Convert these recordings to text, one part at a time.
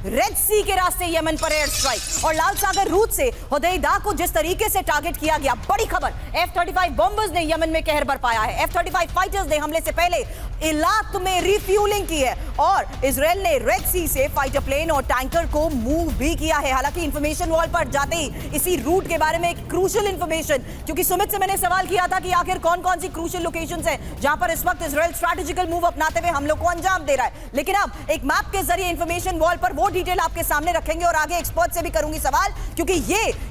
Red सी के रास्ते Yemen पर एयर स्ट्राइक और लाल सागर रूट से हुदैदा को जिस तरीके से टारगेट किया गया, बड़ी खबर। F-35 बॉम्बर्स ने यमन में कहर बरपाया है। F-35 फाइटर्स ने हमले से पहले इलाक में रिफ्यूलिंग की है और इजराइल ने रेड सी से फाइटर प्लेन और टैंकर को मूव भी किया है। हालांकि इंफॉर्मेशन वॉल पर जाते ही इसी रूट के बारे में एक क्रूशियल इंफॉर्मेशन, क्योंकि सुमित से मैंने सवाल किया था कि आखिर कौन कौन सी क्रूशियल लोकेशंस हैं जहां पर इस वक्त इजराइल स्ट्रैटेजिकल मूव अपनाते हुए हम लोग को अंजाम दे रहा है। लेकिन अब एक मैप के जरिए इंफॉर्मेशन वॉल पर वो डिटेल आपके सामने रखेंगे और आगे एक्सपर्ट से भी करूंगी सवाल, क्योंकि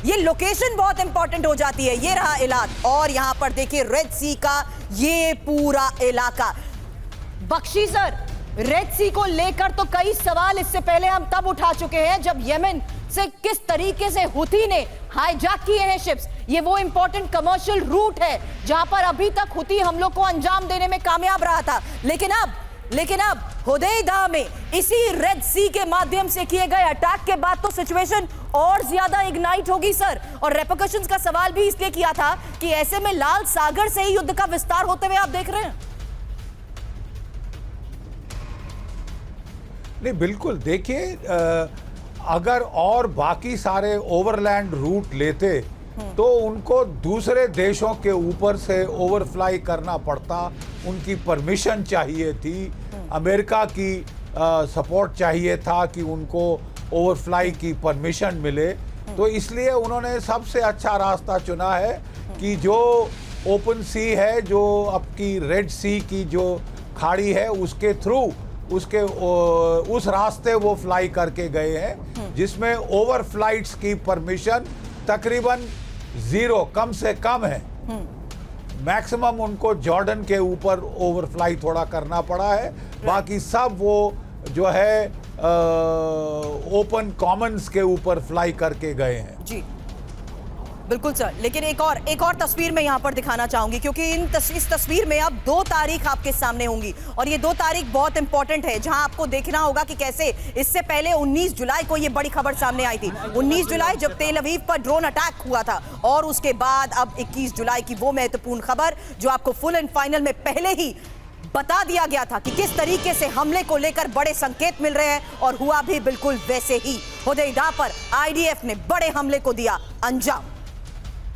ये लोकेशन बहुत इंपॉर्टेंट हो जाती है। ये रहा इलाका और यहां पर देखिए रेड सी का ये पूरा इलाका। बख्शी सर, रेड सी को लेकर तो कई सवाल इससे पहले हम तब उठा चुके हैं जब यमन से किस तरीके से हुती ने हाईजैक किए हैं शिप्स। ये वो इंपॉर्टेंट कमर्शियल रूट है जहां पर अभी तक हुती हम लोग को अंजाम देने में कामयाब रहा था। लेकिन अब हुदैदा में इसी रेड सी के माध्यम से किए गए अटैक के बाद तो सिचुएशन और ज्यादा इग्नाइट होगी सर। और रेपरकशंस का सवाल भी इसलिए किया था कि ऐसे में लाल सागर से ही युद्ध का विस्तार होते हुए आप देख रहे हैं। नहीं, बिल्कुल देखिए, अगर और बाकी सारे ओवरलैंड रूट लेते तो उनको दूसरे देशों के ऊपर से ओवरफ्लाई करना पड़ता, उनकी परमिशन चाहिए थी, अमेरिका की सपोर्ट चाहिए था कि उनको ओवरफ्लाई की परमिशन मिले। तो इसलिए उन्होंने सबसे अच्छा रास्ता चुना है कि जो ओपन सी है, जो आपकी रेड सी की जो खाड़ी है उसके थ्रू उस रास्ते वो फ्लाई करके गए हैं, जिसमें ओवर फ्लाइट्स की परमिशन तकरीबन 0 कम से कम है। मैक्सिमम उनको जॉर्डन के ऊपर ओवरफ्लाई थोड़ा करना पड़ा है, बाकी सब वो जो है ओपन कॉमन्स के ऊपर फ्लाई करके गए हैं। जी बिल्कुल सर। लेकिन एक और तस्वीर मैं यहां पर दिखाना चाहूंगी, क्योंकि इस तस्वीर में अब 2 तारीख आपके सामने होंगी और ये 2 तारीख बहुत इंपॉर्टेंट है, जहां आपको देखना होगा कि कैसे इससे पहले 19 जुलाई को ये बड़ी खबर सामने आई थी। 19 जुलाई जब तेल अवीव पर ड्रोन अटैक हुआ था और उसके बाद अब 21 जुलाई की वो महत्वपूर्ण खबर जो आपको फुल एंड फाइनल में पहले ही बता दिया गया था कि किस तरीके से हमले को लेकर बड़े संकेत मिल रहे हैं और हुआ भी बिल्कुल वैसे ही। हुदैदा पर आईडीएफ ने बड़े हमले को दिया अंजाम।